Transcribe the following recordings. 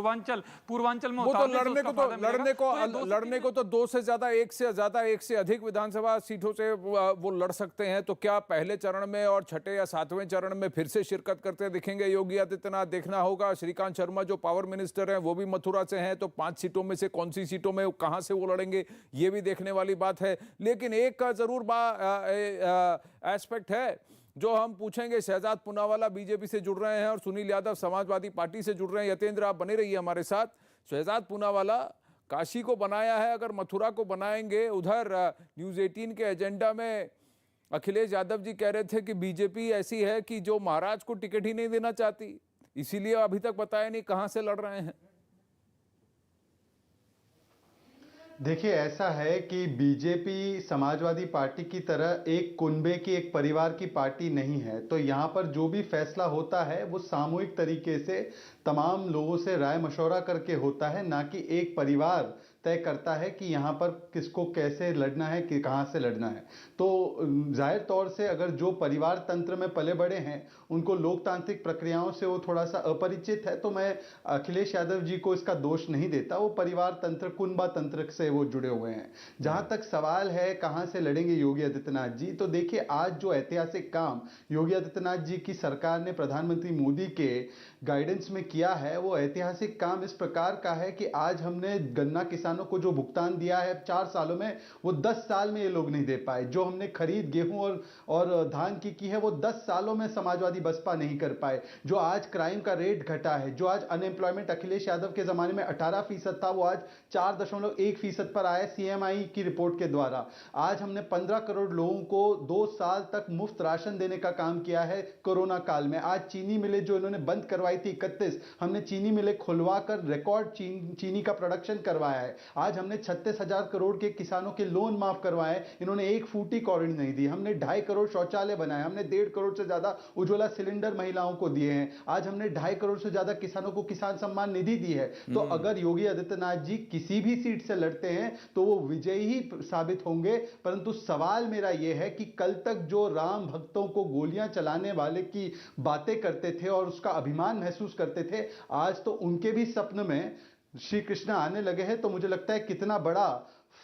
पूर्वांचल में वो तो लड़ने को तो 2 से ज्यादा, 1 से अधिक विधानसभा सीटों से वो लड़ सकते हैं। तो क्या पहले चरण में और छठे या 7वें चरण में फिर से शिरकत करते दिखेंगे योगी आदित्यनाथ? देखना होगा। श्रीकांत शर्मा जो पावर मिनिस्टर हैं वो भी मथुरा से हैं, तो 5 सीटों में से कौन सी सीटों में कहां से वो लड़ेंगे, ये भी देखने वाली बात है। लेकिन एक का जरूर एस्पेक्ट है जो हम पूछेंगे। शहजाद पूनावाला बीजेपी से जुड़ रहे हैं और सुनील यादव समाजवादी पार्टी से जुड़ रहे हैं। यतेंद्र, आप बने रहिए हमारे साथ। शहजाद पूनावाला, काशी को बनाया है, अगर मथुरा को बनाएंगे, उधर न्यूज़ 18 के एजेंडा में अखिलेश यादव जी कह रहे थे कि बीजेपी ऐसी है कि जो महाराज को टिकट ही नहीं देना चाहती, इसीलिए अभी तक बताया नहीं कहां से लड़ रहे हैं। देखिए, ऐसा है कि बीजेपी समाजवादी पार्टी की तरह एक कुनबे की, एक परिवार की पार्टी नहीं है। तो यहाँ पर जो भी फैसला होता है वो सामूहिक तरीके से तमाम लोगों से राय मशवरा करके होता है, ना कि एक परिवार तय करता है कि यहाँ पर किसको कैसे लड़ना है, कि कहाँ से लड़ना है। तो जाहिर तौर से अगर जो परिवार तंत्र में पले बड़े हैं उनको लोकतांत्रिक प्रक्रियाओं से वो थोड़ा सा अपरिचित है, तो मैं अखिलेश यादव जी को इसका दोष नहीं देता। वो परिवार तंत्र, कुनबा तंत्र से वो जुड़े हुए हैं। जहाँ तक सवाल है कहाँ से लड़ेंगे योगी आदित्यनाथ जी, तो देखिए, आज जो ऐतिहासिक काम योगी आदित्यनाथ जी की सरकार ने प्रधानमंत्री मोदी के गाइडेंस में किया है, वो ऐतिहासिक काम इस प्रकार का है कि आज हमने गन्ना किसानों को जो भुगतान दिया है 4 सालों में, वो 10 साल में ये लोग नहीं दे पाए। जो हमने खरीद गेहूं और धान की है, वो 10 सालों में समाजवादी बसपा नहीं कर पाए। जो आज क्राइम का रेट घटा है, जो आज अनएम्प्लॉयमेंट अखिलेश यादव के जमाने में 18% था, वो आज 4.1% पर आया सीएमआई की रिपोर्ट के द्वारा। आज हमने 15 करोड़ लोगों को 2 साल तक मुफ्त राशन देने का काम किया है कोरोना काल में। आज चीनी मिलें जो इन्होंने बंद करवाई थी 31, हमने चीनी मिलें खुलवाकर रिकॉर्ड चीनी का प्रोडक्शन करवाया है। आज हमने 36,000 करोड़ के किसानों के लोन माफ करवाए, इन्होंने एक फूटी कौड़ी नहीं दी। हमने 2.5 करोड़ शौचालय बनाए, हमने 1.5 करोड़ से ज्यादा उज्ज्वला सिलेंडर महिलाओं को दिए हैं। आज हमने 2.5 करोड़ से ज्यादा किसानों को किसान सम्मान निधि दी है। तो अगर योगी आदित्यनाथ जी किसी भी सीट से लड़ते हैं तो वो विजयी ही साबित होंगे। परंतु सवाल मेरा यह है कि कल तक जो राम भक्तों को गोलियां चलाने वाले की बातें करते थे और उसका अभिमान महसूस करते थे, आज तो उनके भी सपन में श्री कृष्ण आने लगे हैं। तो मुझे लगता है कितना बड़ा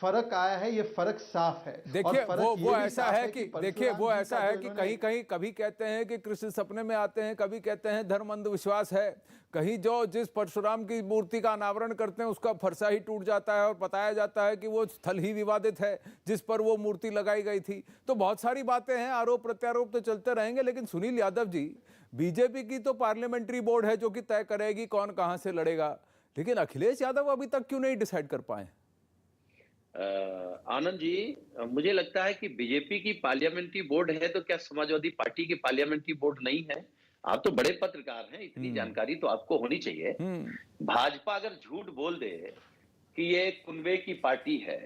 फर्क आया है, ये फर्क साफ है। देखिए, वो ऐसा है कि देखिए, वो ऐसा है कि कहीं कहीं कभी कहते हैं कि कृष्ण सपने में आते हैं, कभी कहते हैं धर्म अंधविश्वास है। कहीं जो जिस परशुराम की मूर्ति का अनावरण करते हैं उसका फरसा ही टूट जाता है और बताया जाता है कि वो स्थल ही विवादित है जिस पर वो मूर्ति लगाई गई थी। तो बहुत सारी बातें हैं, आरोप प्रत्यारोप तो चलते रहेंगे। लेकिन सुनील यादव जी, बीजेपी की तो पार्लियामेंट्री बोर्ड है जो कि तय करेगी कौन कहां से लड़ेगा, लेकिन अखिलेश यादव अभी तक क्यों नहीं डिसाइड कर पाए? आनंद जी, मुझे लगता है कि बीजेपी की पार्लियामेंट्री बोर्ड है तो क्या समाजवादी पार्टी की पार्लियामेंट्री बोर्ड नहीं है? आप तो बड़े पत्रकार हैं, इतनी जानकारी तो आपको होनी चाहिए। भाजपा अगर झूठ बोल दे कि ये कुनबे की पार्टी है,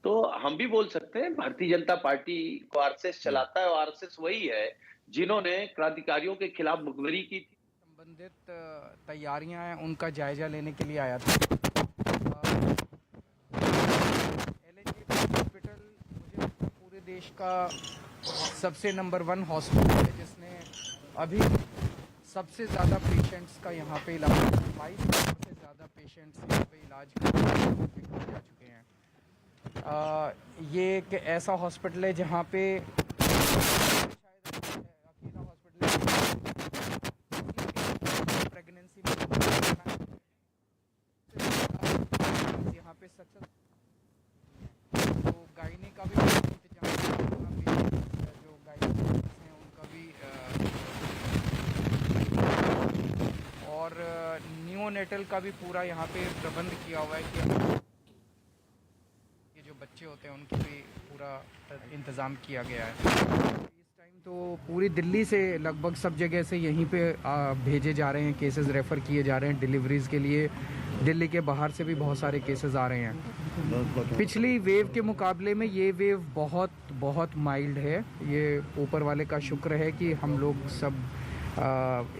तो हम भी बोल सकते हैं भारतीय जनता पार्टी को आरएसएस चलाता है, और आरएसएस वही है जिन्होंने क्रांतिकारियों के खिलाफ मुखबिरी की थी। संबंधित तैयारियां हैं, उनका जायजा लेने के लिए आया था। हॉस्पिटल मुझे पूरे देश का सबसे नंबर 1 हॉस्पिटल है, जिसने अभी सबसे ज़्यादा पेशेंट्स का यहाँ पे इलाज, 22,000 से ज़्यादा पेशेंट्स यहाँ पे इलाज करके आ चुके हैं। ये एक ऐसा हॉस्पिटल है जहाँ पे शायद अकेला हॉस्पिटल प्रेगनेंसी में यहाँ पे सक्सेस, तो गायने का भी इंतजाम, जो गायने हैं उनका भी, और नियोनेटल का भी पूरा यहाँ पे प्रबंध किया हुआ है कि ये जो बच्चे होते हैं उनकी भी पूरा इंतज़ाम किया गया है। इस टाइम तो पूरी दिल्ली से लगभग सब जगह से यहीं पे भेजे जा रहे हैं, केसेस रेफ़र किए जा रहे हैं डिलीवरीज़ के लिए। दिल्ली के बाहर से भी बहुत सारे केसेस आ रहे हैं। पिछली वेव के मुकाबले में ये वेव बहुत बहुत माइल्ड है। ये ऊपर वाले का शुक्र है कि हम लोग सब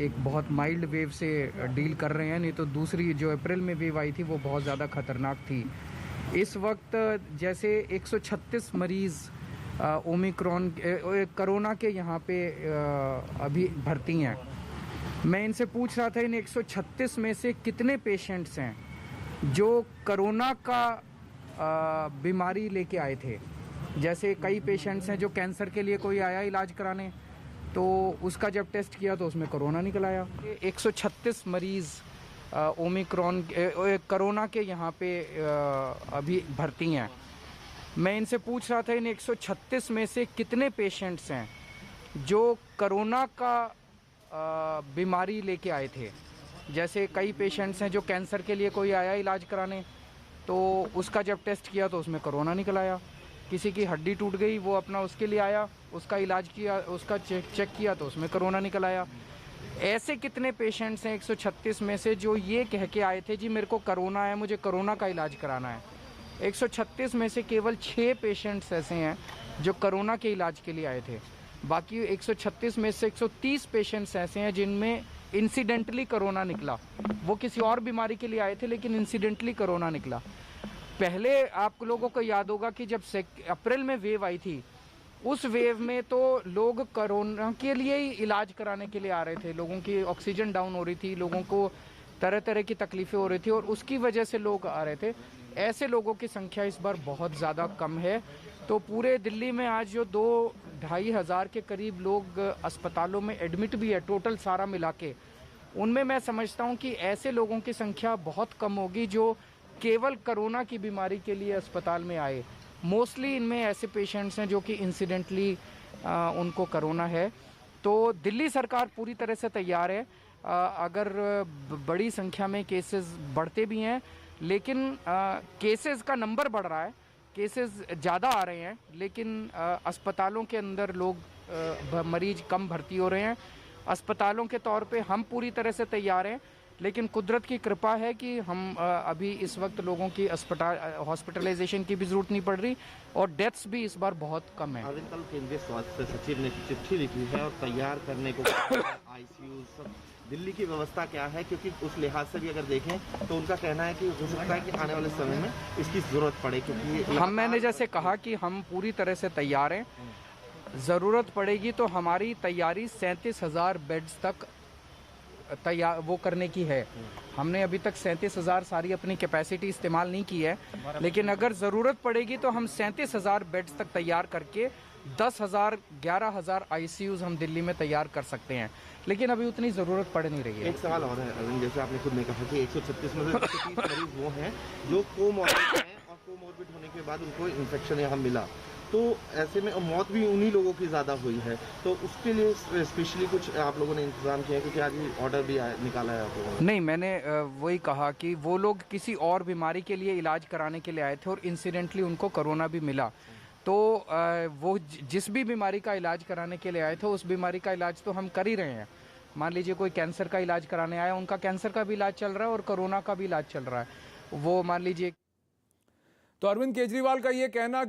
एक बहुत माइल्ड वेव से डील कर रहे हैं, नहीं तो दूसरी जो अप्रैल में वेव आई थी वो बहुत ज़्यादा ख़तरनाक थी। इस वक्त जैसे 136 मरीज़ ओमिक्रॉन कोरोना के यहाँ पे अभी भर्ती हैं, मैं इनसे पूछ रहा था इन 136 में से कितने पेशेंट्स हैं जो कोरोना का बीमारी लेके आए थे। जैसे कई पेशेंट्स हैं जो कैंसर के लिए कोई आया इलाज कराने, तो उसका जब टेस्ट किया तो उसमें कोरोना निकल आया। 136 मरीज़ ओमिक्रॉन कोरोना के यहाँ पे अभी भर्ती हैं। मैं इनसे पूछ रहा था इन 136 में से कितने पेशेंट्स हैं जो कोरोना का बीमारी लेके आए थे। जैसे कई पेशेंट्स हैं जो कैंसर के लिए कोई आया इलाज कराने, तो उसका जब टेस्ट किया तो उसमें कोरोना निकल आया। किसी की हड्डी टूट गई, वो अपना उसके लिए आया, उसका इलाज किया, उसका चेक किया तो उसमें कोरोना निकल आया। ऐसे कितने पेशेंट्स हैं 136 में से जो ये कह के आए थे जी मेरे को कोरोना है, मुझे कोरोना का इलाज कराना है। 136 में से केवल 6 पेशेंट्स ऐसे हैं जो कोरोना के इलाज के लिए आए थे। बाकी 136 में से 130 पेशेंट्स ऐसे हैं जिनमें इंसिडेंटली कोरोना निकला। वो किसी और बीमारी के लिए आए थे लेकिन इंसिडेंटली कोरोना निकला। पहले आप लोगों को याद होगा कि जब अप्रैल में वेव आई थी, उस वेव में तो लोग कोरोना के लिए ही इलाज कराने के लिए आ रहे थे। लोगों की ऑक्सीजन डाउन हो रही थी, लोगों को तरह तरह की तकलीफ़ें हो रही थी और उसकी वजह से लोग आ रहे थे। ऐसे लोगों की संख्या इस बार बहुत ज़्यादा कम है। तो पूरे दिल्ली में आज जो 2-2.5 हज़ार के करीब लोग अस्पतालों में एडमिट भी है, टोटल सारा मिला के, उनमें मैं समझता हूं कि ऐसे लोगों की संख्या बहुत कम होगी जो केवल कोरोना की बीमारी के लिए अस्पताल में आए। मोस्टली इनमें ऐसे पेशेंट्स हैं जो कि इंसिडेंटली उनको कोरोना है। तो दिल्ली सरकार पूरी तरह से तैयार है। अगर बड़ी संख्या में केसेस बढ़ते भी हैं, लेकिन केसेस का नंबर बढ़ रहा है, केसेस ज़्यादा आ रहे हैं, लेकिन अस्पतालों के अंदर लोग मरीज कम भर्ती हो रहे हैं। अस्पतालों के तौर पे हम पूरी तरह से तैयार हैं, लेकिन कुदरत की कृपा है कि हम अभी इस वक्त लोगों की हॉस्पिटलाइजेशन की भी ज़रूरत नहीं पड़ रही और डेथ्स भी इस बार बहुत कम है। अभी कल केंद्रीय स्वास्थ्य सचिव ने चिट्ठी लिखी है और तैयार करने को आईसीयू सब दिल्ली की व्यवस्था क्या है, क्योंकि उस लिहाज से भी अगर देखें तो उनका कहना है कि हो सकता है कि आने वाले समय में इसकी ज़रूरत पड़े, क्योंकि मैंने जैसे कहा कि हम पूरी तरह से तैयार हैं। ज़रूरत पड़ेगी तो हमारी तैयारी 37,000 बेड्स तक तैयार वो करने की है। हमने अभी तक 37,000 सारी अपनी कैपेसिटी इस्तेमाल नहीं की है, लेकिन अगर ज़रूरत पड़ेगी तो हम 37,000 बेड्स तक तैयार करके 10,000 11,000 आईसीयूज़ हम दिल्ली में तैयार कर सकते हैं, लेकिन अभी उतनी ज़रूरत पड़ नहीं रही है। एक सवाल और है अरविंद, जैसे आपने खुद ने कहा कि 136 में से 130 मरीज वो हैं जो कोमॉर्बिड हैं और कोमॉर्बिड होने के बाद उनको इन्फेक्शन यहाँ मिला, तो ऐसे में मौत भी उन्हीं लोगों की ज़्यादा हुई है। तो उसके लिए स्पेशली कुछ आप लोगों ने इंतजाम किया है, क्योंकि आज ऑर्डर भी निकाला है आप लोगों ने? नहीं, मैंने वही कहा कि वो लोग किसी और बीमारी के लिए इलाज कराने के लिए आए थे और इंसिडेंटली उनको कोरोना भी मिला। तो वो जिस भी बीमारी का इलाज कराने के लिए आए थे उस बीमारी का इलाज तो हम कर ही रहे हैं। मान लीजिए कोई कैंसर का इलाज कराने आया, उनका कैंसर का भी इलाज चल रहा है और कोरोना का भी इलाज चल रहा है। वो मान लीजिए। तो अरविंद केजरीवाल का ये कहना कि